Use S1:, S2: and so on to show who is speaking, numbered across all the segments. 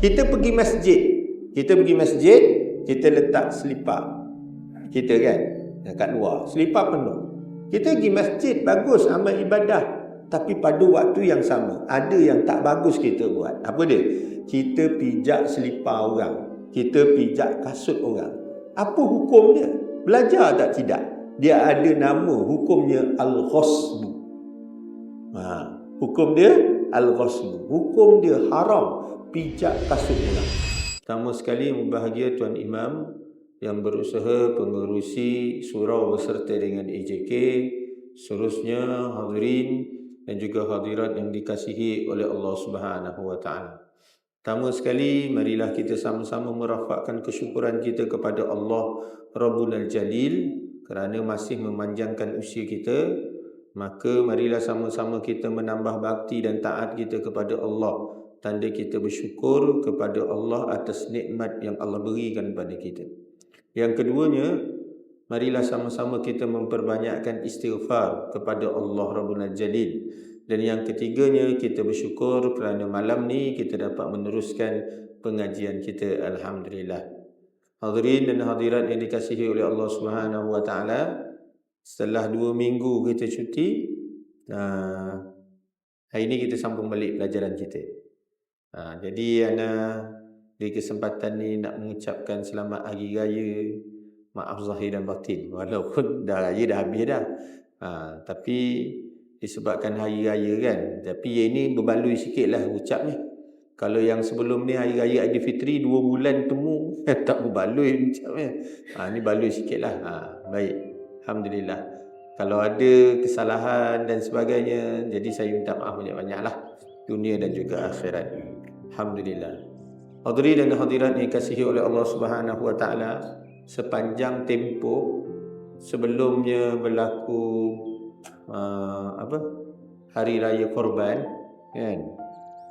S1: Kita pergi masjid, kita letak selipar kita kan dekat luar, selipar penuh. Kita pergi masjid, bagus amal ibadah, tapi pada waktu yang sama ada yang tak bagus kita buat. Apa dia? Kita pijak selipar orang, kita pijak kasut orang. Apa hukum dia? Belajar tak? Tidak. Dia ada nama, hukumnya al-ghasb. Hukum dia al-ghasb. Hukum dia haram pijak kasut orang. Pertama sekali, bahagia Tuan Imam yang berusaha pengerusi surau beserta dengan AJK, seterusnya hadirin dan juga hadirat yang dikasihi oleh Allah Subhanahu wa taala. Pertama sekali, marilah kita sama-sama merafakkan kesyukuran kita kepada Allah Rabbul Jalil kerana masih memanjangkan usia kita. Maka marilah sama-sama kita menambah bakti dan taat kita kepada Allah, tanda kita bersyukur kepada Allah atas nikmat yang Allah berikan kepada kita. Yang keduanya, marilah sama-sama kita memperbanyakkan istighfar kepada Allah Rabbul Jalil. Dan yang ketiganya, kita bersyukur kerana malam ni kita dapat meneruskan pengajian kita, alhamdulillah. Hadirin dan hadirat yang dikasihi oleh Allah Subhanahu wa taala, setelah 2 minggu kita cuti, hari ini kita sambung balik pelajaran kita. Jadi ana di kesempatan ni nak mengucapkan selamat Hari Raya, maaf zahir dan batin, walaupun dah raya dah habis dah. Tapi disebabkan Hari Raya kan, tapi yang ini berbaloi sikit lah ucapnya. Kalau yang sebelum ni Hari Raya Aidilfitri 2 bulan temu, tak berbaloi ucapnya. Ni baloi sikit lah. Baik, alhamdulillah. Kalau ada kesalahan dan sebagainya, jadi saya minta maaf banyak-banyak lah, dunia dan juga akhirat. Alhamdulillah. Hadirin dan hadirat yang dikasihi oleh Allah Subhanahu wa taala, sepanjang tempoh sebelumnya berlaku Hari Raya Korban kan,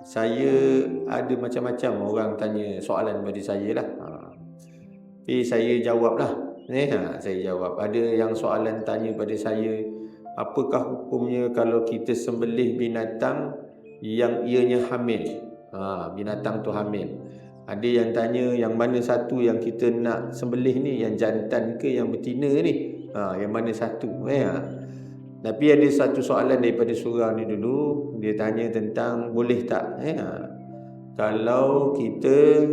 S1: saya ada macam-macam orang tanya soalan pada saya lah. Tapi saya jawab lah. Saya jawab. Ada yang soalan tanya pada saya, apakah hukumnya kalau kita sembelih binatang yang ianya hamil? Binatang tu hamil. Ada yang tanya yang mana satu yang kita nak sembelih ni, yang jantan ke yang betina ni? Yang mana satu? Tapi ada satu soalan daripada surau ni dulu, dia tanya tentang boleh tak kalau kita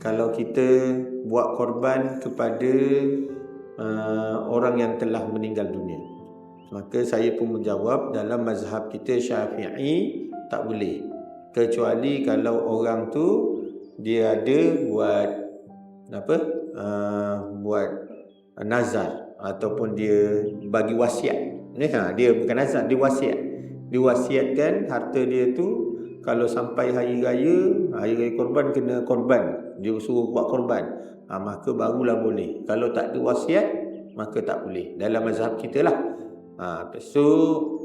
S1: kalau kita buat korban kepada orang yang telah meninggal dunia. Maka saya pun menjawab, dalam mazhab kita Syafi'i tak boleh, kecuali kalau orang tu dia ada buat buat nazar ataupun dia bagi wasiat. Dia bukan nazar, dia wasiat. Dia wasiatkan harta dia tu kalau sampai hari raya korban kena korban, dia suruh buat korban, maka barulah boleh. Kalau tak ada wasiat, maka tak boleh dalam mazhab kita lah. So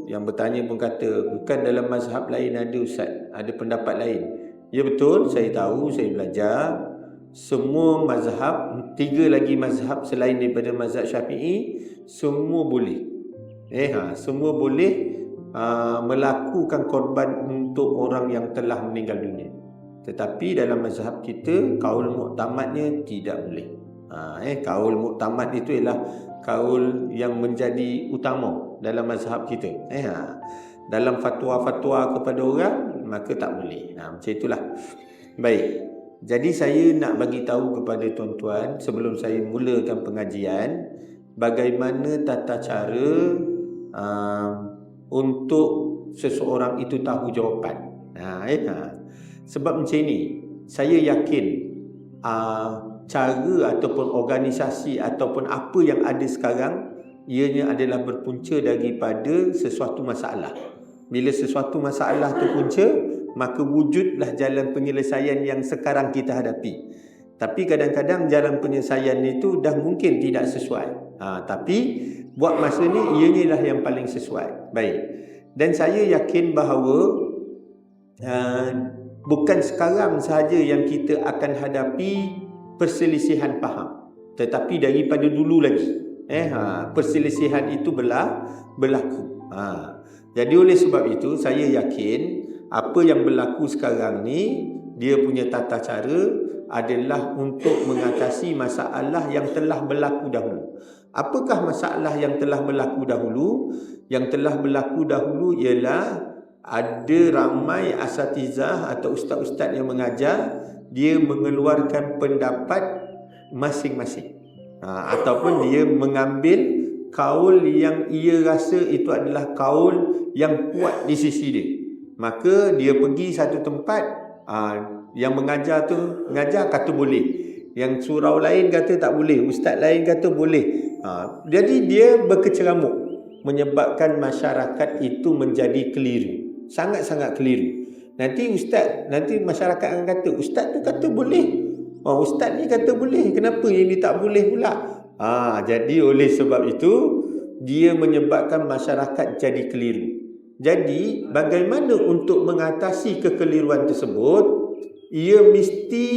S1: yang bertanya pun kata, bukan dalam mazhab lain ada ustaz, ada pendapat lain. Ya betul, saya tahu, saya belajar. Semua mazhab, 3 lagi mazhab selain daripada mazhab Syafi'i, semua boleh. Semua boleh melakukan korban untuk orang yang telah meninggal dunia. Tetapi dalam mazhab kita, kaul muktamadnya tidak boleh. Kaul muktamad itu ialah kaul yang menjadi utama dalam mazhab kita. Dalam fatwa-fatwa kepada orang, maka tak boleh. Macam itulah. Baik. Jadi saya nak bagi tahu kepada tuan-tuan sebelum saya mulakan pengajian, bagaimana tata cara untuk seseorang itu tahu jawapan. Sebab macam ni, saya yakin cara ataupun organisasi ataupun apa yang ada sekarang, ianya adalah berpunca daripada sesuatu masalah. Bila sesuatu masalah terpunca, maka wujudlah jalan penyelesaian yang sekarang kita hadapi. Tapi kadang-kadang jalan penyelesaian itu dah mungkin tidak sesuai. Tapi buat masa ni ianya lah yang paling sesuai. Baik. Dan saya yakin bahawa bukan sekarang sahaja yang kita akan hadapi perselisihan faham, tetapi daripada dulu lagi. perselisihan itu berlaku. Jadi oleh sebab itu saya yakin apa yang berlaku sekarang ni, dia punya tata cara adalah untuk mengatasi masalah yang telah berlaku dahulu. Apakah masalah yang telah berlaku dahulu? Yang telah berlaku dahulu ialah ada ramai asatizah atau ustaz-ustaz yang mengajar, dia mengeluarkan pendapat masing-masing. Ataupun dia mengambil kaul yang ia rasa itu adalah kaul yang kuat di sisi dia. Maka dia pergi satu tempat, yang mengajar tu mengajar kata boleh, yang surau lain kata tak boleh, ustaz lain kata boleh. Jadi dia berkeceramuk, menyebabkan masyarakat itu menjadi keliru, sangat-sangat keliru. Nanti masyarakat akan kata ustaz tu kata boleh, ustaz ni kata boleh, kenapa yang ni tak boleh pula? Jadi oleh sebab itu dia menyebabkan masyarakat jadi keliru. Jadi bagaimana untuk mengatasi kekeliruan tersebut? Ia mesti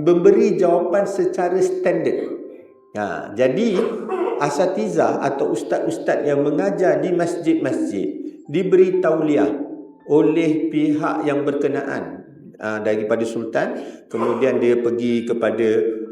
S1: memberi jawapan secara standard. Jadi asatizah atau ustaz-ustaz yang mengajar di masjid-masjid diberi tauliah oleh pihak yang berkenaan, daripada sultan, kemudian dia pergi kepada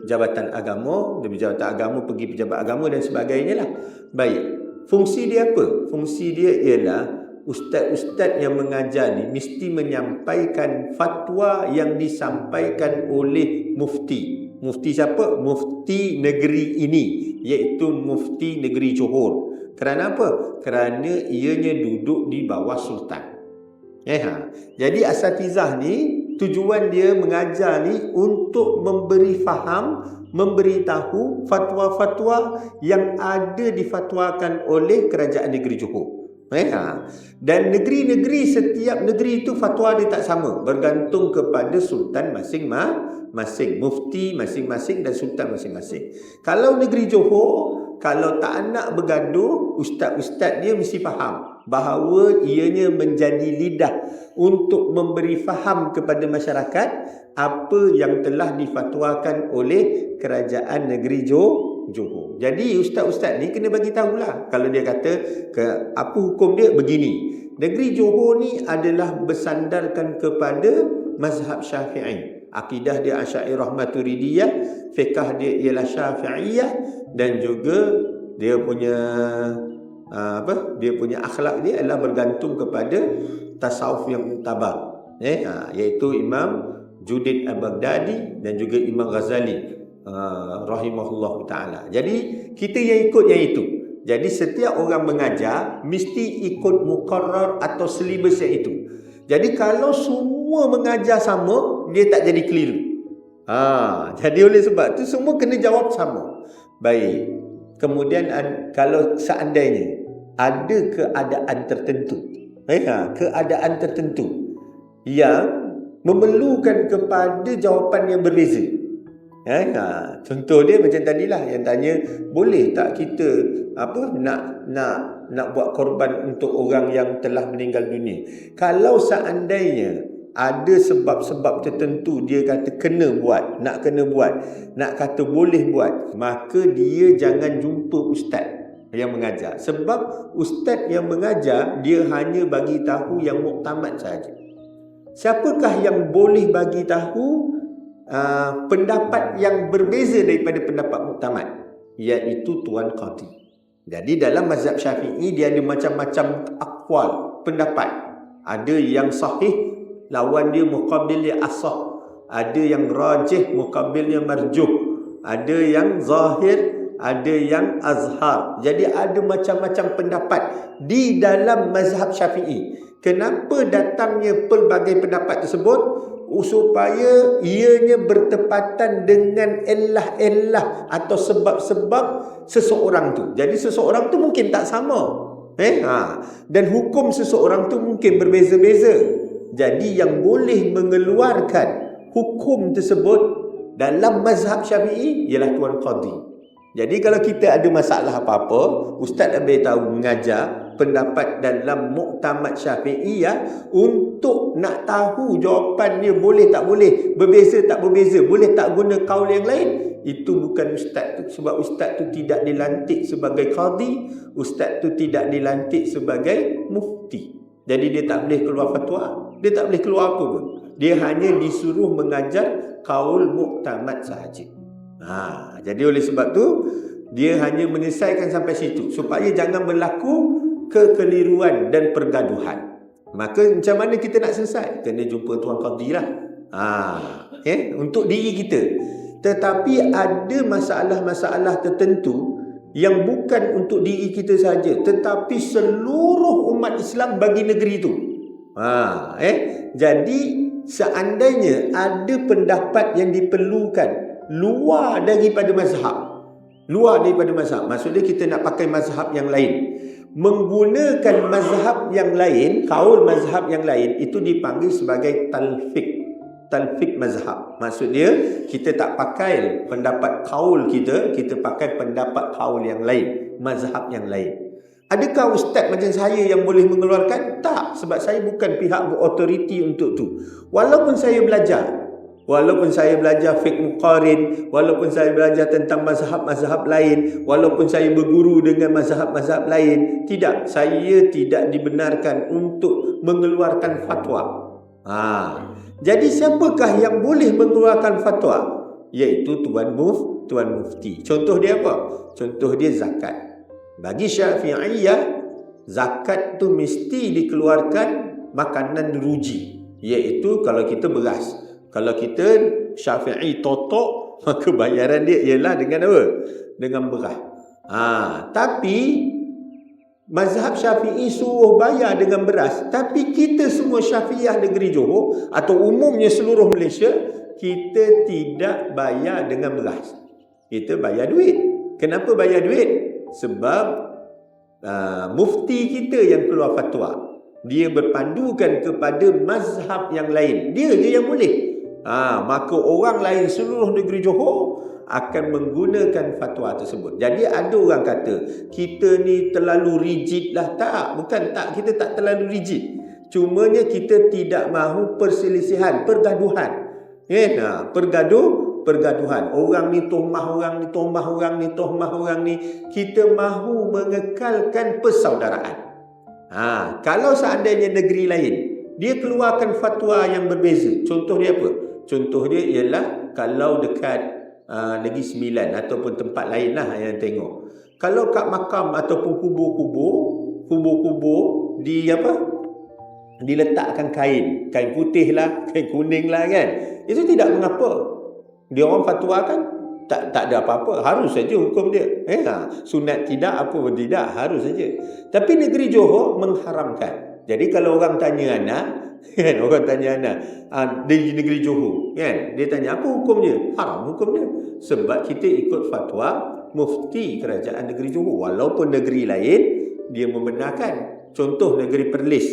S1: jabatan agama, dari jabatan agama pergi pejabat agama dan sebagainya lah. Baik, fungsi dia apa? Fungsi dia ialah ustaz-ustaz yang mengajar ni mesti menyampaikan fatwa yang disampaikan oleh mufti. Mufti siapa? Mufti negeri ini, iaitu mufti negeri Johor. Kerana apa? Kerana ianya duduk di bawah sultan. Jadi asatizah ni tujuan dia mengajar ni untuk memberi faham, memberitahu fatwa-fatwa yang ada difatwakan oleh kerajaan negeri Johor. Dan negeri-negeri, setiap negeri itu fatwa dia tak sama, bergantung kepada sultan masing-masing, mufti masing-masing dan sultan masing-masing. Kalau negeri Johor, kalau tak nak bergaduh, ustaz-ustaz dia mesti faham bahawa ianya menjadi lidah untuk memberi faham kepada masyarakat apa yang telah difatwakan oleh kerajaan negeri Johor. Jadi ustaz-ustaz ni kena bagi tahulah. Kalau dia kata apa hukum dia begini. Negeri Johor ni adalah bersandarkan kepada mazhab Syafi'i. Akidah dia Asy'ariyah Maturidiyah, fiqh dia ialah Syafi'iyah, dan juga dia punya dia punya akhlak dia adalah bergantung kepada tasawuf yang muktabar, iaitu Imam Junaid Al-Baghdadi dan juga Imam Ghazali rahimahullah ta'ala. Jadi kita yang ikut yang itu. Jadi setiap orang mengajar mesti ikut muqarrar atau silibus yang itu. Jadi kalau semua mengajar sama, dia tak jadi keliru. Jadi oleh sebab tu semua kena jawab sama. Baik. Kemudian kalau seandainya ada keadaan tertentu, keadaan tertentu yang memerlukan kepada jawapan yang berbeza. Contoh dia macam tadilah yang tanya, boleh tak kita nak buat korban untuk orang yang telah meninggal dunia? Kalau seandainya ada sebab-sebab tertentu dia kata kena buat, nak kata boleh buat, maka dia jangan jumpa ustaz yang mengajar. Sebab ustaz yang mengajar dia hanya bagi tahu yang muktamad saja. Siapakah yang boleh bagi tahu pendapat yang berbeza daripada pendapat muktamad? Iaitu Tuan Qadhi. Jadi dalam mazhab Syafi'i dia ada macam-macam aqwal, pendapat. Ada yang sahih, lawan dia muqabil dia asah. Ada yang rajih, muqabil dia marjuh. Ada yang zahir, ada yang azhar. Jadi ada macam-macam pendapat di dalam mazhab Syafi'i. Kenapa datangnya pelbagai pendapat tersebut? Supaya ianya bertepatan dengan illah-illah atau sebab-sebab seseorang tu. Jadi seseorang tu mungkin tak sama. Dan hukum seseorang tu mungkin berbeza-beza. Jadi yang boleh mengeluarkan hukum tersebut dalam mazhab Syafi'i ialah Tuan Qadhi. Jadi kalau kita ada masalah apa-apa, ustaz dah beritahu mengajar pendapat dalam muktamad Syafi'iyah untuk nak tahu jawapannya boleh tak boleh, berbeza tak berbeza, boleh tak guna kaul yang lain, itu bukan ustaz tu. Sebab ustaz tu tidak dilantik sebagai qadi, ustaz tu tidak dilantik sebagai mufti. Jadi dia tak boleh keluar fatwa, dia tak boleh keluar apa pun. Dia hanya disuruh mengajar kaul muktamad sahaja. Jadi oleh sebab tu dia hanya menyelesaikan sampai situ supaya jangan berlaku kekeliruan dan pergaduhan. Maka macam mana kita nak selesai? Kena jumpa tuan qadi lah. Untuk diri kita. Tetapi ada masalah-masalah tertentu yang bukan untuk diri kita saja, tetapi seluruh umat Islam bagi negeri itu. Jadi seandainya ada pendapat yang diperlukan luar daripada mazhab, maksudnya kita nak pakai mazhab yang lain, menggunakan mazhab yang lain, kaul mazhab yang lain, itu dipanggil sebagai talfiq mazhab. Maksudnya kita tak pakai pendapat kaul kita pakai pendapat kaul yang lain, mazhab yang lain. Adakah ustaz macam saya yang boleh mengeluarkan? Tak, sebab saya bukan pihak berautoriti untuk tu. Walaupun saya belajar fiqh muqarin, walaupun saya belajar tentang mazhab-mazhab lain, walaupun saya berguru dengan mazhab-mazhab lain, saya tidak dibenarkan untuk mengeluarkan fatwa. Jadi siapakah yang boleh mengeluarkan fatwa? Iaitu tuan mufti. Contoh dia apa? Contoh dia zakat. Bagi Syafi'iyah, zakat tu mesti dikeluarkan makanan ruji, iaitu kalau kita beras. Kalau kita Syafi'i totok, maka bayaran dia ialah dengan apa? Dengan beras. Tapi mazhab Syafi'i suruh bayar dengan beras, tapi kita semua Syafi'iyah negeri Johor atau umumnya seluruh Malaysia, kita tidak bayar dengan beras. Kita bayar duit. Kenapa bayar duit? Sebab mufti kita yang keluar fatwa, dia berpandukan kepada mazhab yang lain, dia je yang boleh. Maka orang lain seluruh negeri Johor akan menggunakan fatwa tersebut. Jadi ada orang kata kita ni terlalu rigid lah. Kita tak terlalu rigid. Cumanya kita tidak mahu perselisihan, pergaduhan. Pergaduhan. Orang ni tomah orang ni, tomah orang ni, tomah orang ni. Kita mahu mengekalkan persaudaraan. Kalau seandainya negeri lain dia keluarkan fatwa yang berbeza, contoh dia apa? Contoh dia ialah kalau dekat Negeri Sembilan ataupun tempat lain lah yang tengok. Kalau kat makam ataupun kubur diletakkan kain putih lah, kain kuning lah kan. Itu tidak mengapa. Dia orang fatwa kan tak ada apa-apa, harus saja hukum dia. Sunat tidak, apa pun tidak, harus saja. Tapi negeri Johor mengharamkan. Jadi kalau orang tanya anak, di negeri Johor kan, dia tanya apa hukumnya? Haram hukumnya. Sebab kita ikut fatwa mufti kerajaan negeri Johor. Walaupun negeri lain dia membenarkan. Contoh negeri Perlis,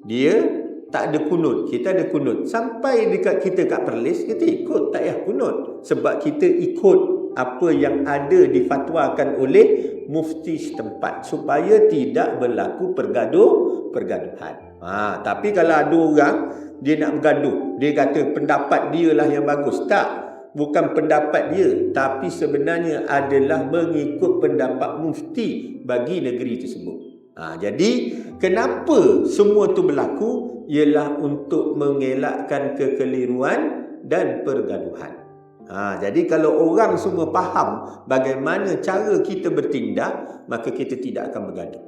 S1: dia tak ada kunut, kita ada kunut. Sampai dekat kita kat Perlis, kita ikut tak payah kunut. Sebab kita ikut apa yang ada difatwakan oleh mufti setempat supaya tidak berlaku pergaduhan. Tapi kalau ada orang dia nak bergaduh, dia kata pendapat dia lah yang bagus. Tak, bukan pendapat dia, tapi sebenarnya adalah mengikut pendapat mufti bagi negeri tersebut. Jadi kenapa semua tu berlaku? Ialah untuk mengelakkan kekeliruan dan pergaduhan. Jadi kalau orang semua faham bagaimana cara kita bertindak, maka kita tidak akan bergaduh.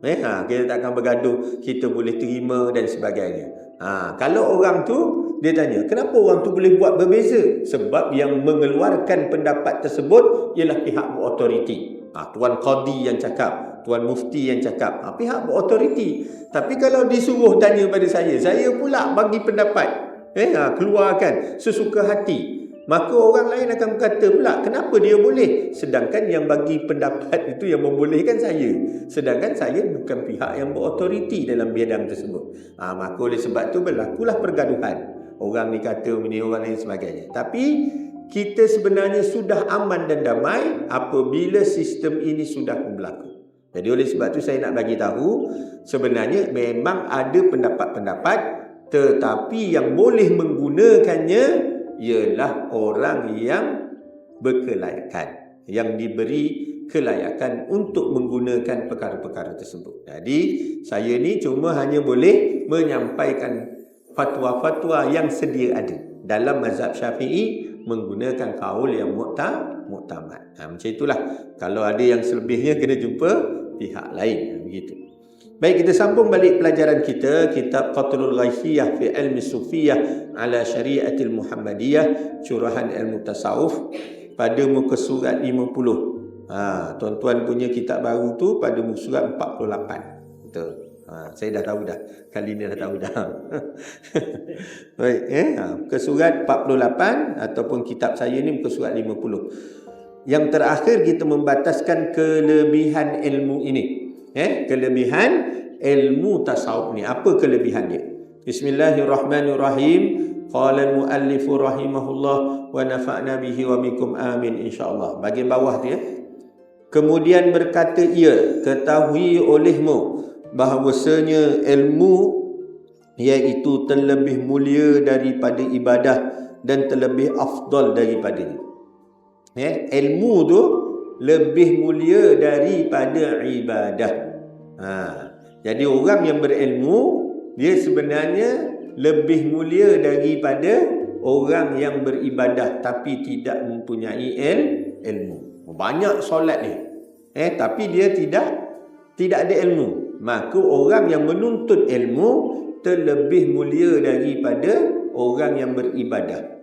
S1: Kita tak akan bergaduh, kita boleh terima dan sebagainya. Kalau orang tu dia tanya, kenapa orang tu boleh buat berbeza? Sebab yang mengeluarkan pendapat tersebut ialah pihak berautoriti. Tuan qadi yang cakap, tuan mufti yang cakap, pihak berautoriti. Tapi kalau disuruh tanya pada saya pula bagi pendapat, keluarkan sesuka hati, maka orang lain akan berkata pula, kenapa dia boleh? Sedangkan yang bagi pendapat itu yang membolehkan saya. Sedangkan saya bukan pihak yang berautoriti dalam bidang tersebut. Maka oleh sebab itu berlakulah pergaduhan. Orang ni kata ini, orang lain sebagainya. Tapi kita sebenarnya sudah aman dan damai apabila sistem ini sudah berlaku. Jadi oleh sebab itu saya nak bagi tahu, sebenarnya memang ada pendapat-pendapat, tetapi yang boleh menggunakannya ialah orang yang berkelayakan, yang diberi kelayakan untuk menggunakan perkara-perkara tersebut. Jadi saya ni cuma hanya boleh menyampaikan fatwa-fatwa yang sedia ada dalam mazhab Syafi'i menggunakan kaul yang muktamad. Macam itulah. Kalau ada yang selebihnya kena jumpa pihak lain. Begitu. Baik, kita sambung balik pelajaran kita, kitab Qatlul Ghaithiyah fi Ilmi Sufiyah ala Syariatil Muhammadiyah, curahan ilmu tasawuf, pada muka surat 50. Tuan-tuan punya kitab baru tu pada muka surat 48. Betul. Saya dah tahu dah. Kali ni dah tahu dah. Baik, muka surat 48 ataupun kitab saya ni muka surat 50. Yang terakhir kita membataskan kelebihan ilmu ini. Kelebihan ilmu tasawuf ni. Apa kelebihan dia? Bismillahirrahmanirrahim. Qala al-muallif rahimahullah wa nafa'na bihi wa bikum amin insyaallah. Bahagian bawah dia. Kemudian berkata ia, ketahui olehmu bahawasanya ilmu iaitu terlebih mulia daripada ibadah dan terlebih afdal daripadanya. Ilmu tu lebih mulia daripada ibadah. Jadi orang yang berilmu dia sebenarnya lebih mulia daripada orang yang beribadah tapi tidak mempunyai ilmu. Banyak solat ni, tapi dia tidak ada ilmu. Maka orang yang menuntut ilmu terlebih mulia daripada orang yang beribadah.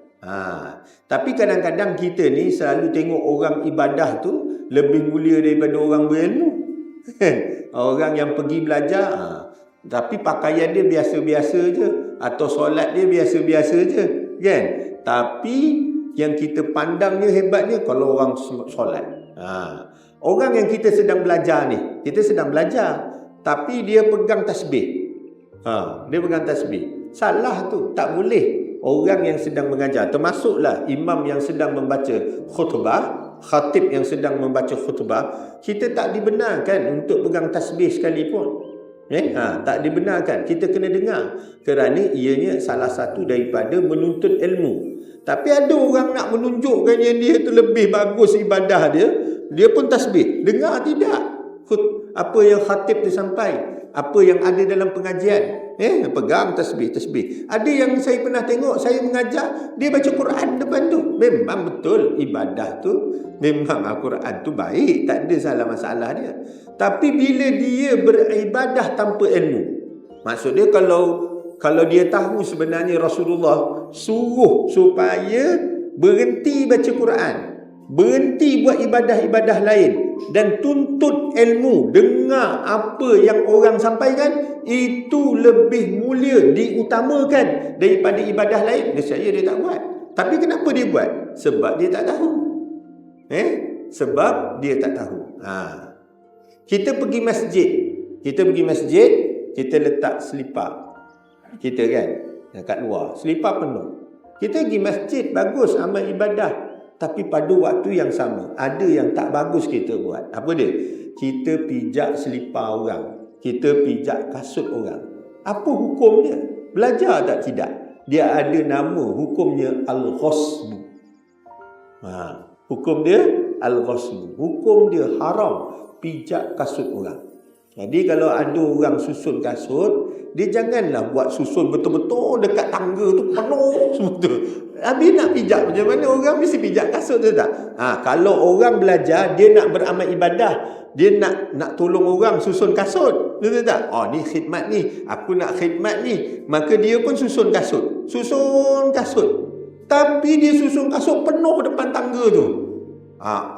S1: Tapi kadang-kadang kita ni selalu tengok orang ibadah tu lebih mulia daripada orang berilmu. Orang yang pergi belajar, tapi pakaian dia biasa-biasa je, atau solat dia biasa-biasa je, kan? Tapi yang kita pandangnya hebatnya kalau orang solat. Orang yang kita sedang belajar ni, kita sedang belajar, tapi dia pegang tasbih. Dia pegang tasbih. Salah tu, tak boleh. Orang yang sedang mengajar, termasuklah imam yang sedang membaca khutbah, khatib yang sedang membaca khutbah, kita tak dibenarkan untuk pegang tasbih sekalipun. Tak dibenarkan. Kita kena dengar, kerana ianya salah satu daripada menuntut ilmu. Tapi ada orang nak menunjukkan yang dia tu lebih bagus ibadah dia pun tasbih. Dengar tidak apa yang khatib tu sampai, apa yang ada dalam pengajian. Pegang tasbih. Ada yang saya pernah tengok, saya mengajar, dia baca Quran depan tu. Memang betul ibadah tu, memang Al-Quran tu baik, tak ada salah masalah dia. Tapi bila dia beribadah tanpa ilmu, maksudnya kalau dia tahu sebenarnya Rasulullah suruh supaya berhenti baca Quran, berhenti buat ibadah-ibadah lain, dan tuntut ilmu, dengar apa yang orang sampaikan, itu lebih mulia, diutamakan daripada ibadah lain. Nescaya dia tak buat. Tapi kenapa dia buat? Sebab dia tak tahu. Sebab dia tak tahu. Kita pergi masjid, kita letak selipar kita kan dekat luar, selipar penuh. Kita pergi masjid, bagus amal ibadah. Tapi pada waktu yang sama, ada yang tak bagus kita buat. Apa dia? Kita pijak selipar orang, kita pijak kasut orang. Apa hukumnya? Belajar tak? Tidak. Dia ada nama, hukumnya al-ghasbu. Hukum dia al-ghasbu. Hukum dia haram pijak kasut orang. Jadi kalau ada orang susun kasut, dia janganlah buat susun betul-betul dekat tangga tu penuh semua tu. Habis nak pijak macam mana? Orang mesti pijak kasut tu tak? Kalau orang belajar, dia nak beramal ibadah, dia nak tolong orang susun kasut, betul tak? Ni khidmat ni, aku nak khidmat ni, maka dia pun susun kasut. Tapi dia susun kasut penuh depan tangga tu.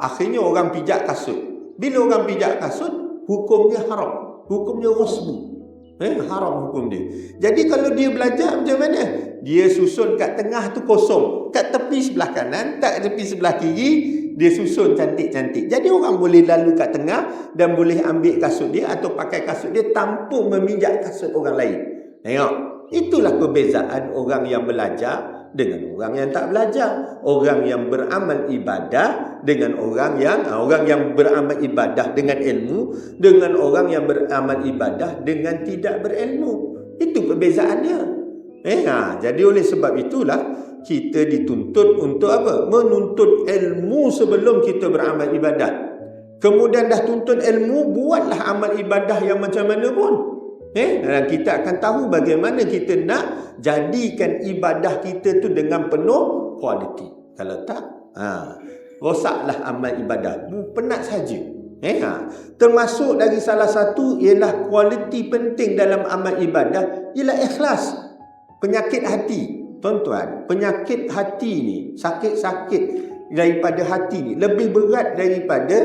S1: Akhirnya orang pijak kasut. Bila orang pijak kasut, hukumnya haram, hukumnya ghasbu. Haram hukum dia. Jadi kalau dia belajar macam mana? Dia susun kat tengah tu kosong, kat tepi sebelah kanan, kat tepi sebelah kiri, dia susun cantik-cantik. Jadi orang boleh lalu kat tengah dan boleh ambil kasut dia atau pakai kasut dia tanpa memijak kasut orang lain. Tengok, itulah perbezaan orang yang belajar dengan orang yang tak belajar. Orang yang beramal ibadah dengan orang yang beramal ibadah dengan ilmu, dengan orang yang beramal ibadah dengan tidak berilmu. Itu perbezaannya. Jadi oleh sebab itulah kita dituntut untuk apa? Menuntut ilmu sebelum kita beramal ibadah. Kemudian dah tuntut ilmu, buatlah amal ibadah yang macam mana pun. Dan kita akan tahu bagaimana kita nak jadikan ibadah kita tu dengan penuh kualiti. Kalau tak, rosaklah amal ibadah. Penat saja. Termasuk dari salah satu ialah kualiti penting dalam amal ibadah ialah ikhlas. Penyakit hati. Tuan-tuan, penyakit hati ni, sakit-sakit daripada hati ni lebih berat daripada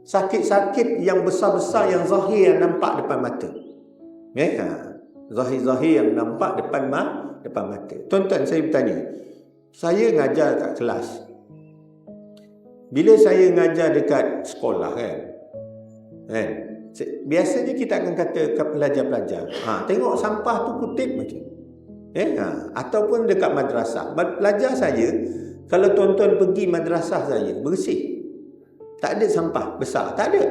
S1: sakit-sakit yang besar-besar yang zahir yang nampak depan mata. Zahir-zahir yang nampak depan mata. Tuan-tuan, saya bertanya. Saya ngajar kat kelas. Bila saya ngajar dekat sekolah kan. Biasanya kita akan kata kat pelajar-pelajar, tengok sampah tu kutip macam. Ataupun dekat madrasah. Pelajar saya, kalau tuan-tuan pergi madrasah saya, bersih. Tak ada sampah besar, tak ada.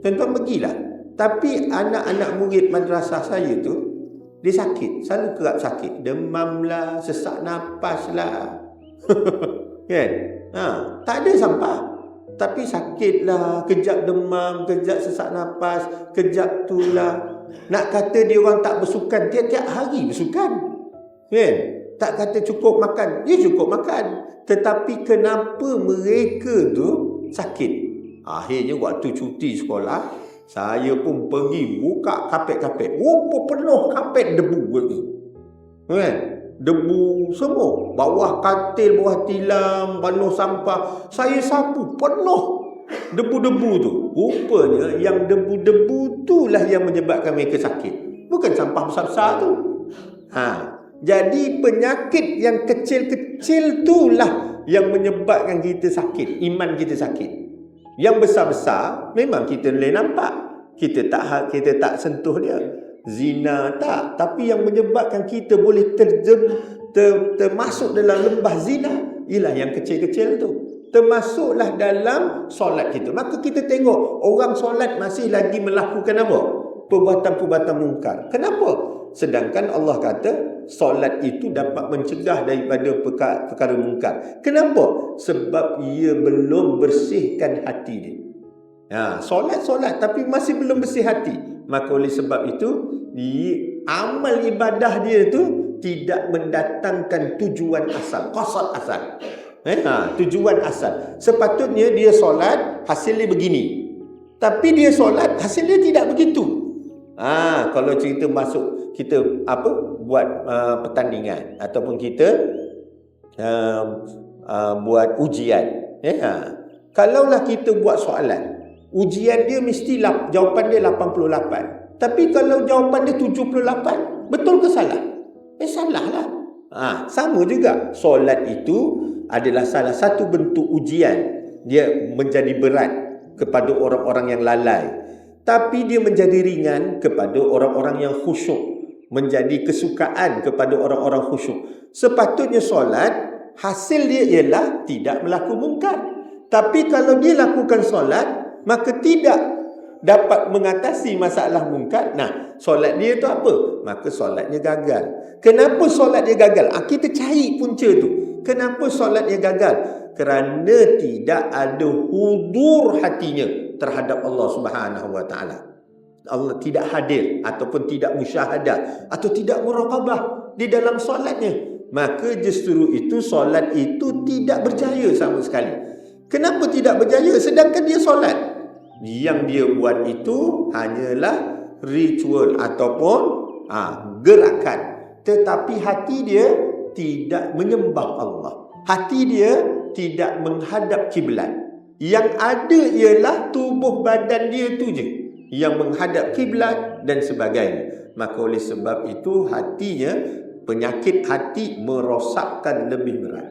S1: Tuan-tuan pergilah. Tapi anak-anak murid madrasah saya tu, dia sakit, selalu kerap sakit. Demam lah, sesak nafas lah. Kan? Tak ada sampah. Tapi sakit lah, kejap demam, kejap sesak nafas, kejap tu lah. Nak kata dia orang tak bersukan, tiap-tiap hari bersukan. Kan? Tak kata cukup makan, dia cukup makan. Tetapi kenapa mereka tu sakit? Akhirnya waktu cuti sekolah, saya pun pergi buka kapet-kapet. Penuh kapet debu. Kan? Debu semua. Bawah katil, bawah tilam, penuh sampah. Saya sapu, penuh debu-debu tu. Rupanya yang debu-debu itulah yang menyebabkan mereka sakit. Bukan sampah besar-besar tu. Jadi penyakit yang kecil-kecil itulah yang menyebabkan kita sakit. Iman kita sakit. Yang besar-besar memang kita boleh nampak. Kita tak sentuh dia. Zina tak. Tapi yang menyebabkan kita boleh termasuk dalam lembah zina ialah yang kecil-kecil tu. Termasuklah dalam solat kita. Maka kita tengok orang solat masih lagi melakukan apa? Perbuatan-perbuatan mungkar. Kenapa? Sedangkan Allah kata solat itu dapat mencegah daripada perkara mungkar. Kenapa? Sebab ia belum bersihkan hati dia. Solat tapi masih belum bersih hati. Maka oleh sebab itu amal ibadah dia tu tidak mendatangkan tujuan asal, qasad asal. Tujuan asal. Sepatutnya dia solat hasilnya begini. Tapi dia solat hasilnya tidak begitu. Kalau cerita masuk kita buat pertandingan ataupun kita buat ujian. Kalaulah kita buat soalan, ujian dia mesti jawapan dia 88. Tapi kalau jawapan dia 78, betul ke salah? Salah lah. Sama juga. Solat itu adalah salah satu bentuk ujian. Dia menjadi berat kepada orang-orang yang lalai. Tapi dia menjadi ringan kepada orang-orang yang khusyuk. Menjadi kesukaan kepada orang-orang khusyuk. Sepatutnya solat, hasil dia ialah tidak melakukan mungkar. Tapi kalau dia lakukan solat, maka tidak dapat mengatasi masalah mungkar. Solat dia tu apa? Maka solatnya gagal. Kenapa solat dia gagal? Kita cari punca tu. Kenapa solatnya gagal? Kerana tidak ada hudur hatinya terhadap Allah Subhanahu Wa Taala. Allah tidak hadir ataupun tidak musyahadah atau tidak muraqabah di dalam solatnya. Maka justru itu solat itu tidak berjaya sama sekali. Kenapa tidak berjaya? Sedangkan dia solat. Yang dia buat itu hanyalah ritual ataupun gerakan. Tetapi hati dia tidak menyembah Allah. Hati dia tidak menghadap kiblat. Yang ada ialah tubuh badan dia tu je yang menghadap kiblat dan sebagainya. Maka oleh sebab itu hatinya, penyakit hati merosakkan lebih berat.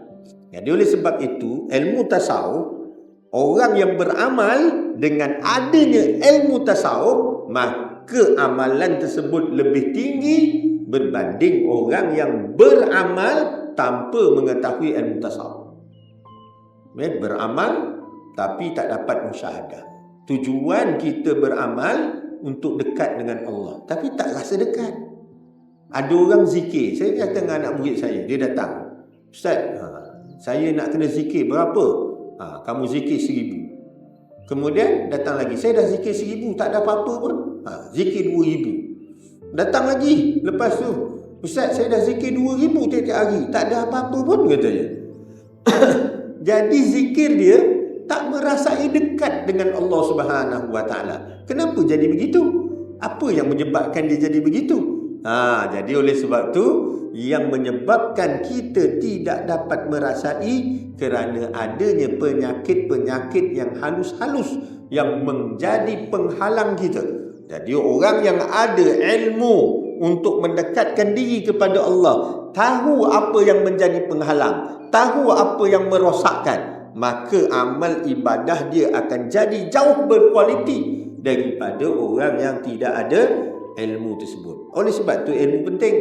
S1: Jadi oleh sebab itu ilmu tasawuf, orang yang beramal dengan adanya ilmu tasawuf, maka amalan tersebut lebih tinggi berbanding orang yang beramal tanpa mengetahui ilmu tasawuf. Beramal tapi tak dapat musyahadah. Tujuan kita beramal untuk dekat dengan Allah, tapi tak rasa dekat. Ada orang zikir. Saya kata dengan anak murid saya, dia datang. Ustaz, saya nak kena zikir berapa? Kamu zikir 1000. Kemudian datang lagi, saya dah zikir 1000, tak ada apa-apa pun. Zikir 2000. Datang lagi, lepas tu, Ustaz, saya dah zikir 2000 tiap-tiap hari, tak ada apa-apa pun, katanya. Jadi zikir dia tak merasai dekat dengan Allah Subhanahu Wa Taala. Kenapa jadi begitu? Apa yang menyebabkan dia jadi begitu? Jadi oleh sebab tu, yang menyebabkan kita tidak dapat merasai kerana adanya penyakit-penyakit yang halus-halus yang menjadi penghalang kita. Jadi orang yang ada ilmu untuk mendekatkan diri kepada Allah, tahu apa yang menjadi penghalang, tahu apa yang merosakkan, maka amal ibadah dia akan jadi jauh berkualiti daripada orang yang tidak ada ilmu tersebut. Oleh sebab tu ilmu penting,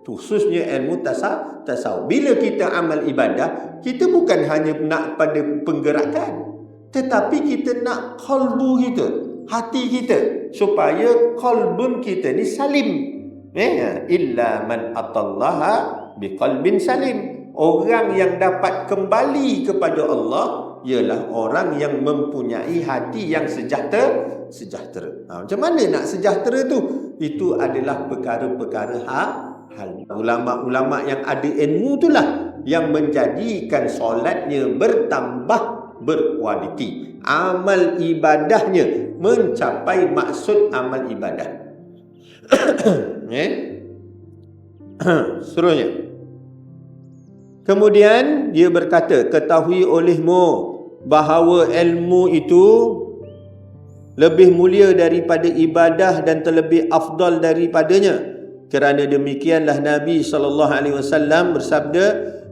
S1: khususnya ilmu tasawuf. Bila kita amal ibadah, kita bukan hanya nak pada penggerakan, tetapi kita nak qalbu kita, hati kita, supaya qalbun kita ni salim. Illa man atallaha biqalbin salim. Orang yang dapat kembali kepada Allah ialah orang yang mempunyai hati yang sejahtera. Macam mana nak sejahtera tu? Itu adalah perkara-perkara hal. Ulama-ulama yang ada ilmu itulah yang menjadikan solatnya bertambah berkualiti, amal ibadahnya mencapai maksud amal ibadah. Seterusnya, kemudian dia berkata, ketahui olehmu bahawa ilmu itu lebih mulia daripada ibadah dan terlebih afdal daripadanya. Kerana demikianlah Nabi SAW bersabda,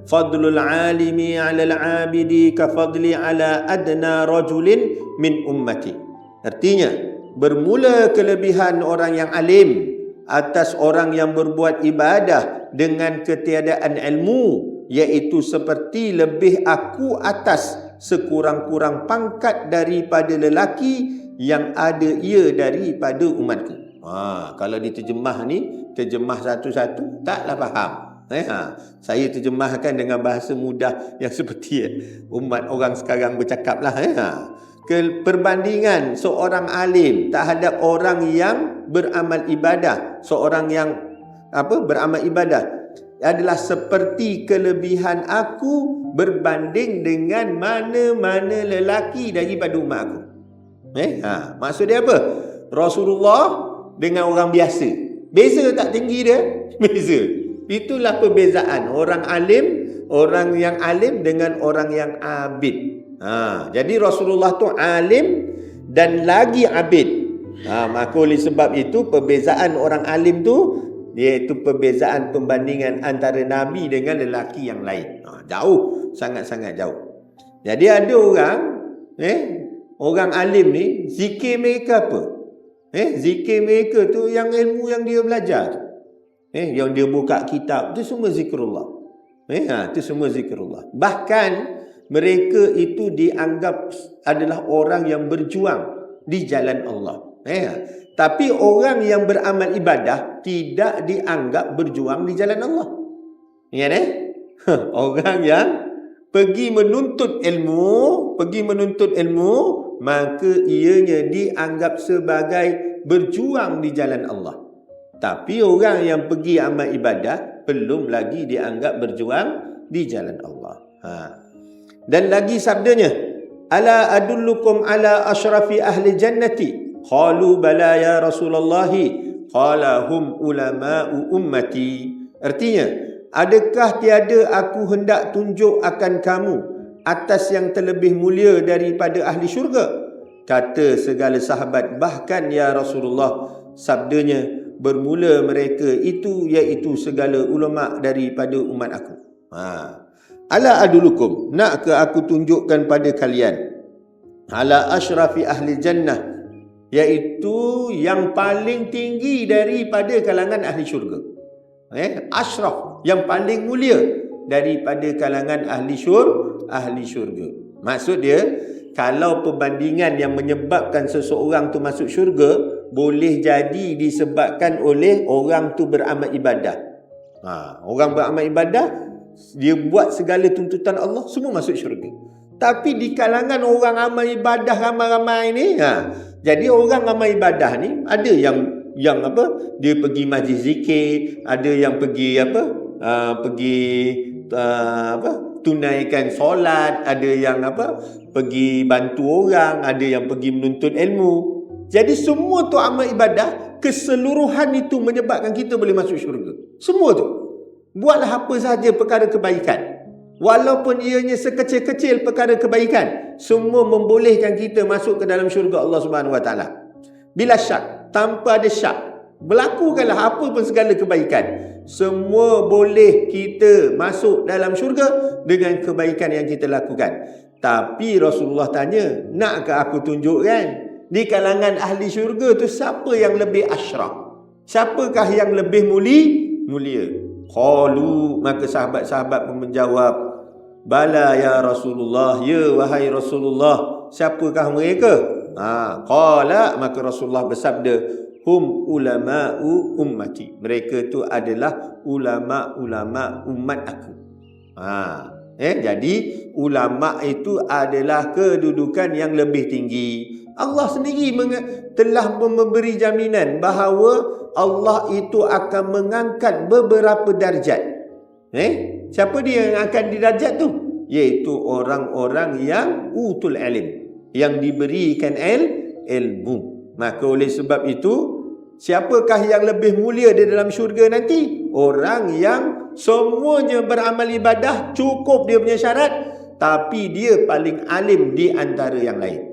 S1: fadlul alimi 'alal 'abidi ka fadli 'ala adna rajulin min ummati. Artinya, bermula kelebihan orang yang alim atas orang yang berbuat ibadah dengan ketiadaan ilmu, iaitu seperti lebih aku atas sekurang-kurang pangkat daripada lelaki yang ada ia daripada umatku. Kalau diterjemah ni, terjemah satu-satu taklah faham. Saya terjemahkan dengan bahasa mudah yang seperti umat orang sekarang bercakap lah. Perbandingan seorang alim terhadap orang yang beramal ibadah, seorang yang beramal ibadah adalah seperti kelebihan aku berbanding dengan mana-mana lelaki daripada umat aku. Maksud dia apa? Rasulullah dengan orang biasa, beza tak tinggi dia? Beza. Itulah perbezaan orang yang alim dengan orang yang abid. Jadi Rasulullah tu alim dan lagi abid. Maka oleh sebab itu perbezaan orang alim tu, iaitu perbezaan pembandingan antara Nabi dengan lelaki yang lain. Jauh, sangat-sangat jauh. Jadi ada orang alim ni, zikir mereka apa? Zikir mereka tu yang ilmu yang dia belajar. Yang dia buka kitab, tu semua zikrullah. Tu semua zikrullah. Bahkan mereka itu dianggap adalah orang yang berjuang di jalan Allah. Tapi orang yang beramal ibadah tidak dianggap berjuang di jalan Allah. Ingat Orang yang pergi menuntut ilmu, maka ianya dianggap sebagai berjuang di jalan Allah. Tapi orang yang pergi amal ibadah belum lagi dianggap berjuang di jalan Allah. Dan lagi sabdanya, ala adullukum ala ashrafi ahli jannati, qalu bala ya Rasulullah, qala hum ulama'u ummati. Artinya, adakah tiada aku hendak tunjuk akan kamu atas yang terlebih mulia daripada ahli syurga? Kata segala sahabat, bahkan ya Rasulullah, sabdanya, bermula mereka itu iaitu segala ulama daripada umat aku. Ala adulukum, nak ke aku tunjukkan pada kalian, ala ashrafi ahli jannah, iaitu yang paling tinggi daripada kalangan ahli syurga. Ashraf, yang paling mulia daripada kalangan ahli syurga. Maksud dia, kalau perbandingan yang menyebabkan seseorang tu masuk syurga, boleh jadi disebabkan oleh orang tu beramal ibadah. Orang beramal ibadah, dia buat segala tuntutan Allah, semua masuk syurga. Tapi di kalangan orang amal ibadah ramai-ramai ni, jadi orang amal ibadah ni ada yang apa, dia pergi majlis zikir, ada yang pergi apa, tunaikan solat, ada yang apa, pergi bantu orang, ada yang pergi menuntut ilmu. Jadi semua tu amal ibadah, keseluruhan itu menyebabkan kita boleh masuk syurga. Semua tu. Buatlah apa sahaja perkara kebaikan. Walaupun ianya sekecil-kecil perkara kebaikan, semua membolehkan kita masuk ke dalam syurga Allah Subhanahu Wa Taala. Bila syak, tanpa ada syak, berlakukanlah apa pun segala kebaikan. Semua boleh kita masuk dalam syurga dengan kebaikan yang kita lakukan. Tapi Rasulullah tanya, nakkah aku tunjukkan di kalangan ahli syurga tu siapa yang lebih asyraf? Siapakah yang lebih mulia? Qalu, maka sahabat-sahabat pun menjawab, bala ya Rasulullah, ya wahai Rasulullah, siapakah mereka? Qala, maka Rasulullah bersabda, hum ulama'u ummati, mereka itu adalah ulama-ulama umat aku. Jadi ulama itu adalah kedudukan yang lebih tinggi. Allah sendiri telah memberi jaminan bahawa Allah itu akan mengangkat beberapa darjat. Siapa dia yang akan didarjat tu? Iaitu orang-orang yang utul ilm, yang diberikan ilmu. Maka oleh sebab itu, siapakah yang lebih mulia di dalam syurga nanti? Orang yang semuanya beramal ibadah, cukup dia punya syarat, tapi dia paling alim di antara yang lain.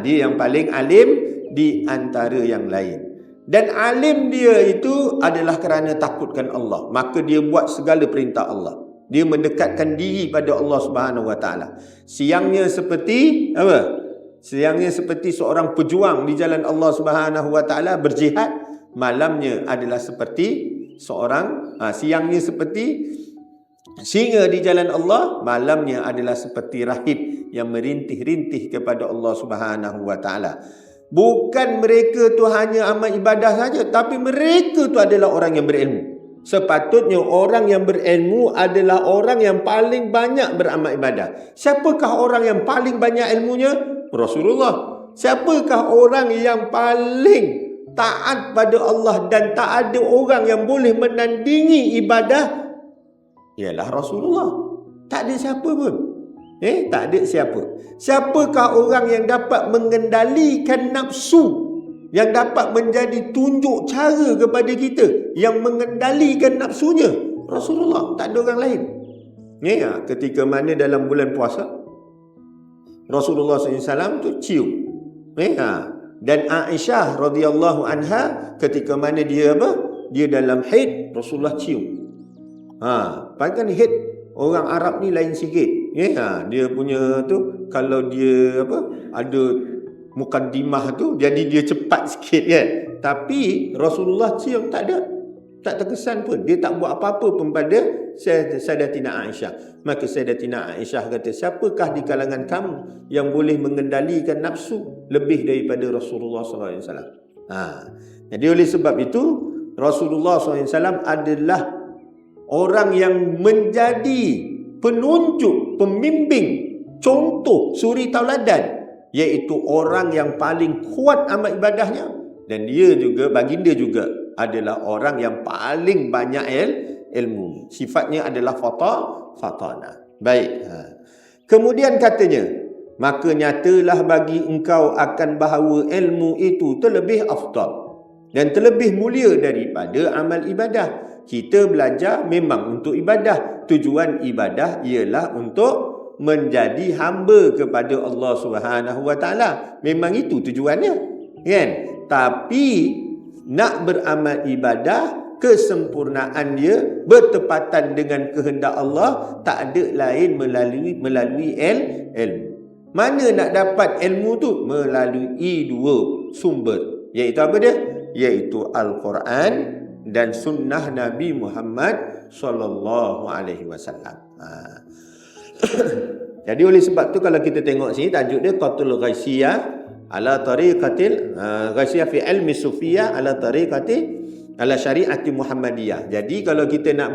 S1: Dia yang paling alim di antara yang lain. Dan alim dia itu adalah kerana takutkan Allah. Maka dia buat segala perintah Allah. Dia mendekatkan diri pada Allah Subhanahu Wa Taala. Siangnya seperti apa? Siangnya seperti seorang pejuang di jalan Allah Subhanahu Wa Taala berjihad. Malamnya adalah seperti seorang siangnya seperti singa di jalan Allah, malamnya adalah seperti rahib yang merintih-rintih kepada Allah Subhanahu Wa Taala. Bukan mereka tu hanya amal ibadah saja, tapi mereka tu adalah orang yang berilmu. Sepatutnya orang yang berilmu adalah orang yang paling banyak beramal ibadah. Siapakah orang yang paling banyak ilmunya? Rasulullah. Siapakah orang yang paling taat pada Allah dan tak ada orang yang boleh menandingi ibadah? Ialah Rasulullah. Tak ada siapa pun. Tak ada siapa. Siapakah orang yang dapat mengendalikan nafsu, yang dapat menjadi tunjuk cara kepada kita, yang mengendalikan nafsunya? Rasulullah, tak ada orang lain. Ketika mana dalam bulan puasa, Rasulullah SAW tu cium. Dan Aisyah radhiyallahu anha ketika mana dia dia dalam haid, Rasulullah cium. Bahkan haid orang Arab ni lain sikit. Dia punya tu, kalau dia ada mukaddimah tu, jadi dia cepat sikit kan. Tapi Rasulullah cium tak ada, tak terkesan pun. Dia tak buat apa-apa pun pada Sayyidatina Aisyah. Maka Sayyidatina Aisyah kata, siapakah di kalangan kamu yang boleh mengendalikan nafsu lebih daripada Rasulullah SAW? Jadi oleh sebab itu, Rasulullah SAW adalah orang yang menjadi penunjuk, pembimbing, contoh, suri tauladan, iaitu orang yang paling kuat amal ibadahnya, dan dia juga, baginda juga adalah orang yang paling banyak ilmu. Sifatnya adalah fatana. Baik. Kemudian katanya, maka nyatalah bagi engkau akan bahawa ilmu itu terlebih afdal dan terlebih mulia daripada amal ibadah. Kita belajar memang untuk ibadah. Tujuan ibadah ialah untuk menjadi hamba kepada Allah Subhanahu Wa Taala. Memang itu tujuannya, kan? Tapi nak beramal ibadah, kesempurnaan dia bertepatan dengan kehendak Allah, tak ada lain melalui ilmu. Mana nak dapat ilmu tu? Melalui dua sumber. Iaitu apa dia? Iaitu Al-Quran dan sunnah Nabi Muhammad sallallahu alaihi wasallam. Jadi oleh sebab tu kalau kita tengok sini tajuk dia Qatul Ghaisiyah ala tariqatil Ghaisiyah fi ilmi sufiyah ala tariqati ala syariati Muhammadiyah. Jadi kalau kita nak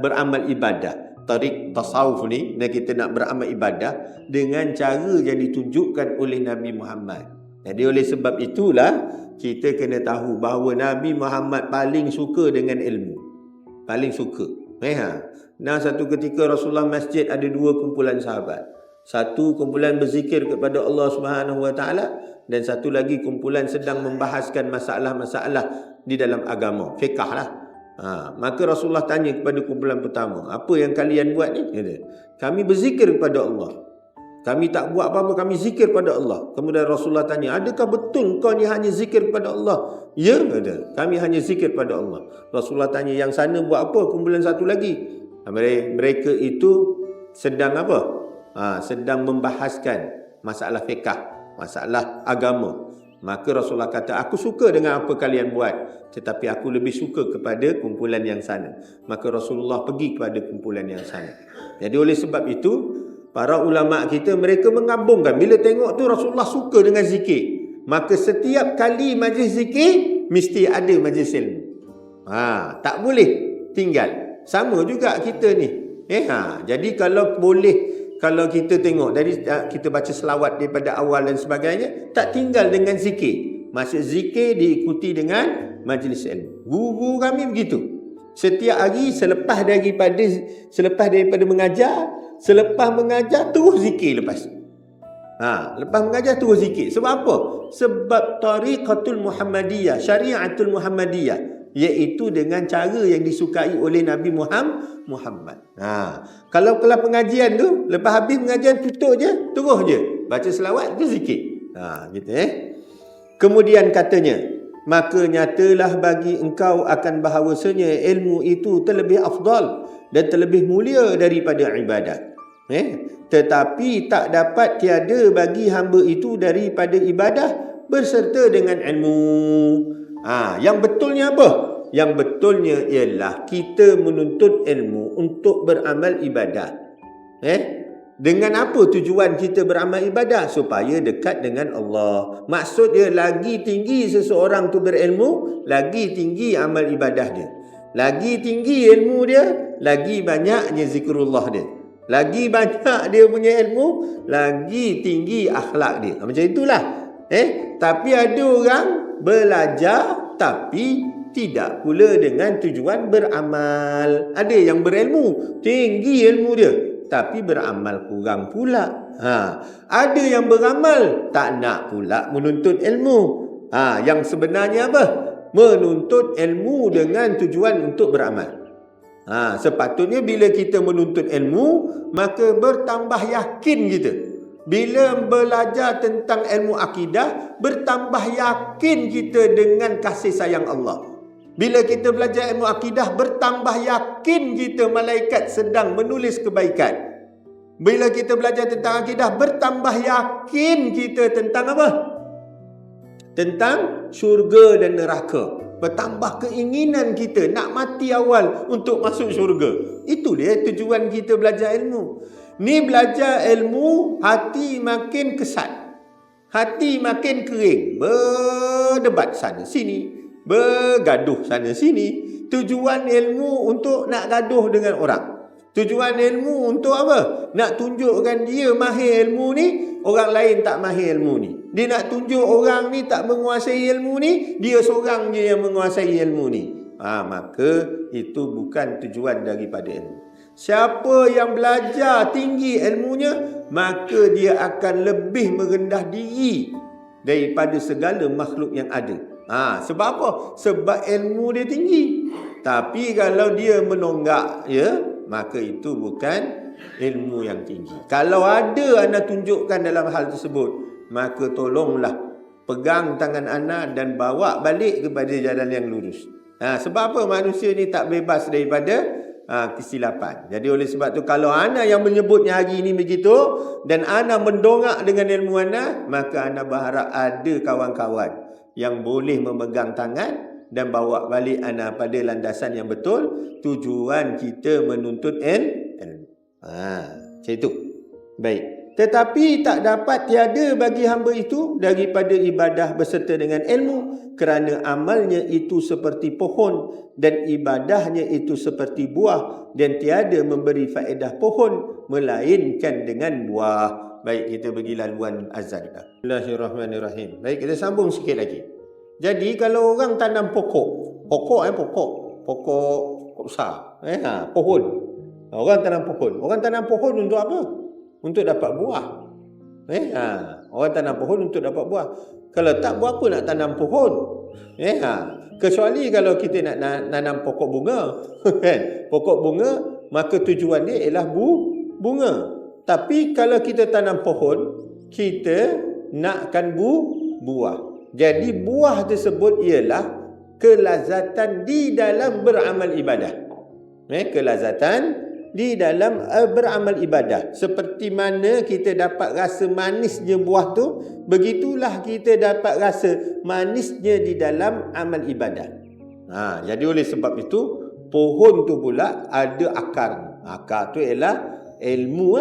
S1: beramal ibadah tarik tasawuf ni, dan kita nak beramal ibadah dengan cara yang ditunjukkan oleh Nabi Muhammad. Jadi oleh sebab itulah kita kena tahu bahawa Nabi Muhammad paling suka dengan ilmu. Paling suka. Nah, satu ketika Rasulullah masjid ada 2 kumpulan sahabat. Satu kumpulan berzikir kepada Allah Subhanahu Wa Taala, dan satu lagi kumpulan sedang membahaskan masalah-masalah di dalam agama, fiqh lah. Maka Rasulullah tanya kepada kumpulan pertama, apa yang kalian buat ni? Kata, kami berzikir kepada Allah. Kami tak buat apa-apa, kami zikir pada Allah. Kemudian Rasulullah tanya, adakah betul kau ni hanya zikir pada Allah? Ya, kata, kami hanya zikir pada Allah. Rasulullah tanya, yang sana buat apa? Kumpulan satu lagi. Mereka itu sedang apa? Sedang membahaskan masalah fiqh, masalah agama. Maka Rasulullah kata, aku suka dengan apa kalian buat, tetapi aku lebih suka kepada kumpulan yang sana. Maka Rasulullah pergi kepada kumpulan yang sana. Jadi oleh sebab itu, para ulama kita, mereka mengambungkan, bila tengok tu Rasulullah suka dengan zikir, maka setiap kali majlis zikir mesti ada majlis ilmu. Tak boleh tinggal. Sama juga kita ni. Jadi kalau boleh, kalau kita tengok dari kita baca selawat daripada awal dan sebagainya, tak tinggal dengan zikir. Masa zikir diikuti dengan majlis ilmu. Guru kami begitu. Setiap hari selepas daripada mengajar, selepas mengajar terus zikir lepas. Lepas mengajar terus zikir. Sebab apa? Sebab tariqatul Muhammadiyah, syariatul Muhammadiyah, iaitu dengan cara yang disukai oleh Nabi Muhammad. Kalau kelas pengajian tu, lepas habis pengajian tutup je, terus je baca selawat tu zikir. Gitu Kemudian katanya, maka nyatalah bagi engkau akan bahawasanya ilmu itu terlebih afdal dan terlebih mulia daripada ibadat. Tetapi tak dapat tiada bagi hamba itu daripada ibadah berserta dengan ilmu. Yang betulnya apa? Yang betulnya ialah kita menuntut ilmu untuk beramal ibadah. Dengan apa tujuan kita beramal ibadah? Supaya dekat dengan Allah. Maksud dia, lagi tinggi seseorang tu berilmu, lagi tinggi amal ibadah dia. Lagi tinggi ilmu dia, lagi banyaknya zikrullah dia. Lagi banyak dia punya ilmu, lagi tinggi akhlak dia. Macam itulah. Tapi ada orang belajar tapi tidak pula dengan tujuan beramal. Ada yang berilmu, tinggi ilmu dia, tapi beramal kurang pula. Ada yang beramal, tak nak pula menuntut ilmu. Yang sebenarnya apa? Menuntut ilmu dengan tujuan untuk beramal. Sepatutnya bila kita menuntut ilmu, maka bertambah yakin kita. Bila belajar tentang ilmu akidah, bertambah yakin kita dengan kasih sayang Allah. Bila kita belajar ilmu akidah, bertambah yakin kita malaikat sedang menulis kebaikan. Bila kita belajar tentang akidah, bertambah yakin kita tentang apa? Tentang syurga dan neraka. Bertambah keinginan kita nak mati awal untuk masuk syurga. Itu dia tujuan kita belajar ilmu. Ni belajar ilmu, hati makin kesat, hati makin kering, berdebat sana sini, bergaduh sana sini. Tujuan ilmu untuk nak gaduh dengan orang. Tujuan ilmu untuk apa? Nak tunjukkan dia mahir ilmu ni, orang lain tak mahir ilmu ni. Dia nak tunjuk orang ni tak menguasai ilmu ni, dia seorang je yang menguasai ilmu ni. Maka itu bukan tujuan daripada ilmu. Siapa yang belajar tinggi ilmunya, maka dia akan lebih merendah diri daripada segala makhluk yang ada. Sebab apa? Sebab ilmu dia tinggi. Tapi kalau dia menonggak, maka itu bukan ilmu yang tinggi. Kalau ada anda tunjukkan dalam hal tersebut, maka tolonglah pegang tangan anda dan bawa balik kepada jalan yang lurus. Sebab apa? Manusia ni tak bebas daripada kesilapan. Jadi oleh sebab tu, kalau anda yang menyebutnya hari ini begitu dan anda mendongak dengan ilmu anda, maka anda berharap ada kawan-kawan yang boleh memegang tangan dan bawa balik anda pada landasan yang betul. Tujuan kita menuntut ilmu. Macam itu. Baik. Tetapi tak dapat tiada bagi hamba itu daripada ibadah berserta dengan ilmu, kerana amalnya itu seperti pohon dan ibadahnya itu seperti buah, dan tiada memberi faedah pohon melainkan dengan buah. Baik, kita pergi laluan azan. Bismillahirrahmanirrahim. Baik, kita sambung sikit lagi. Jadi kalau orang tanam pokok besar, pohon. Orang tanam pohon. Orang tanam pohon untuk apa? Untuk dapat buah. Orang tanam pohon untuk dapat buah. Kalau tak, buat apa nak tanam pohon? Kecuali kalau kita nak nanam pokok bunga. Pokok bunga, maka tujuan dia ialah bunga. Tapi kalau kita tanam pohon, kita nakkan buah. Jadi buah tersebut ialah kelazatan di dalam beramal ibadah. Kelazatan di dalam beramal ibadah. Seperti mana kita dapat rasa manisnya buah tu, begitulah kita dapat rasa manisnya di dalam amal ibadah. Jadi oleh sebab itu, pohon tu pula ada akar. Akar tu ialah ilmu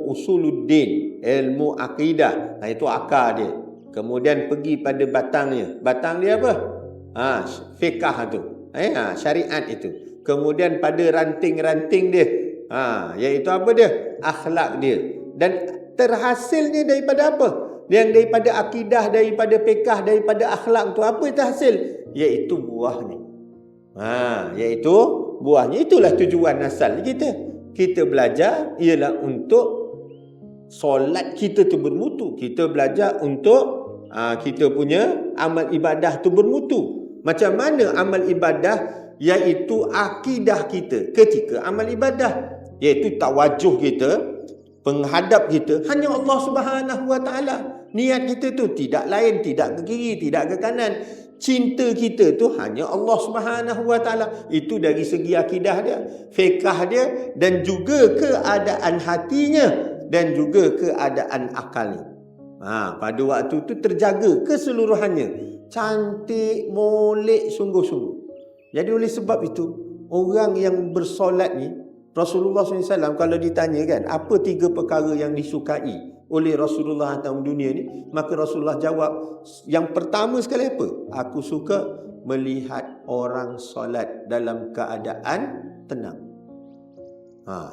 S1: usuluddin, ilmu akidah. Itu akar dia. Kemudian pergi pada batangnya. Batang dia apa? Fiqah tu. Syariat itu. Kemudian pada ranting-ranting dia, iaitu apa dia? Akhlak dia. Dan terhasilnya daripada apa? Yang daripada akidah, daripada fiqh, daripada akhlak tu, apa yang terhasil? Iaitu buahnya. Iaitu buahnya. Itulah tujuan asal kita. Kita belajar ialah untuk solat kita tu bermutu. Kita belajar untuk kita punya amal ibadah tu bermutu. Macam mana amal ibadah? Iaitu akidah kita ketika amal ibadah, iaitu tawajuh kita, penghadap kita hanya Allah Subhanahu Wa Taala. Niat kita tu tidak lain, tidak ke kiri, tidak ke kanan. Cinta kita tu hanya Allah Subhanahu Wa Taala. Itu dari segi akidah dia, fiqh dia, dan juga keadaan hatinya, dan juga keadaan akalnya. Pada waktu tu terjaga keseluruhannya. Cantik, molek, sungguh-sungguh. Jadi oleh sebab itu, orang yang bersolat ni, Rasulullah SAW kalau ditanya kan, apa 3 perkara yang disukai oleh Rasulullah dalam dunia ni, maka Rasulullah jawab, yang pertama sekali apa? Aku suka melihat orang solat dalam keadaan tenang.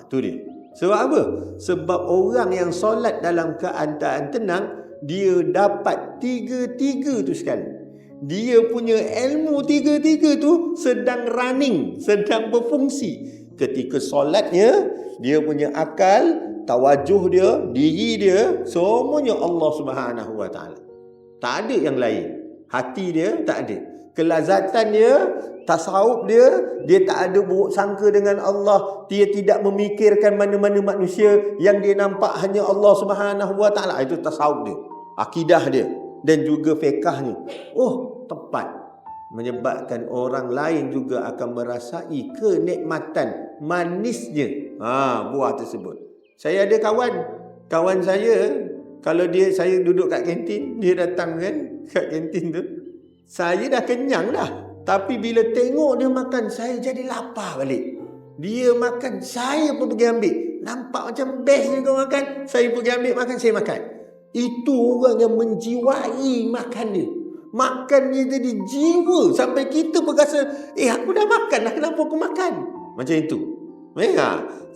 S1: Tu dia. Sebab apa? Sebab orang yang solat dalam keadaan tenang, dia dapat 3-3 tu sekali. Dia punya ilmu 3-3 tu sedang running, sedang berfungsi. Ketika solatnya, dia punya akal, tawajuh dia, diri dia, semuanya Allah Subhanahu Wa Taala. Tak ada yang lain. Hati dia tak ada. Kelazatan dia, tasawuf dia, dia tak ada buruk sangka dengan Allah. Dia tidak memikirkan mana-mana manusia, yang dia nampak hanya Allah Subhanahu Wa Taala. Itu tasawuf dia, akidah dia, dan juga fiqahnya. Tepat. Menyebabkan orang lain juga akan merasai kenikmatan manisnya buah tersebut. Saya ada kawan saya, kalau saya duduk kat kantin, dia datang kan kat kantin tu, saya dah kenyang dah, tapi bila tengok dia makan, saya jadi lapar balik. Dia makan, saya pun pergi ambil. Nampak macam best ni kau makan, saya pergi ambil makan, saya makan. Itu orang yang menjiwai makan dia. Makan dia jadi jiwa, sampai kita berasa, aku dah makan dah, kenapa aku makan? Macam itu.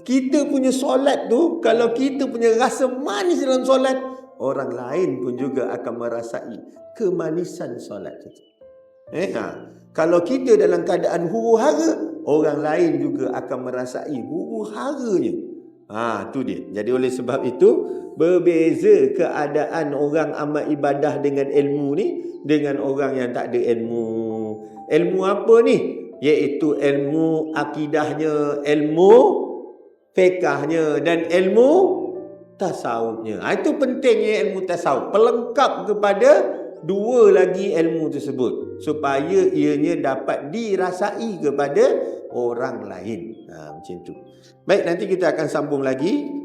S1: Kita punya solat tu, kalau kita punya rasa manis dalam solat, orang lain pun juga akan merasai kemanisan solat itu. Kalau kita dalam keadaan huru-hara, orang lain juga akan merasai huru-haranya. Tu dia. Jadi oleh sebab itu, berbeza keadaan orang amal ibadah dengan ilmu ni dengan orang yang tak ada ilmu. Ilmu apa ni? Iaitu ilmu akidahnya, ilmu fiqahnya, dan ilmu tasawufnya. Itu pentingnya ilmu tasawuf, pelengkap kepada 2 lagi ilmu tersebut, supaya ianya dapat dirasai kepada orang lain. Macam tu. Baik, nanti kita akan sambung lagi.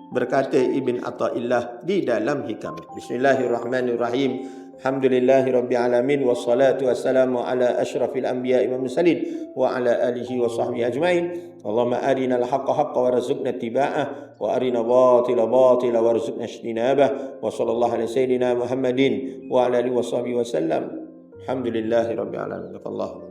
S1: Berkata Ibn Athaillah di dalam hikam. Bismillahirrahmanirrahim. Alhamdulillahi rabbil alamin, wassalatu wassalamu ala asyrafil anbiya'i wal mursalin wa ala alihi wa sahbihi ajmain. Allahumma arina al-haqqa haqqan warzuqna ittiba'ah wa arina batila batila warzuqna ijtinabah. Wa sallallahu ala sayyidina Muhammadin wa ala alihi wa sahbihi wasallam. Alhamdulillahi rabbil alamin.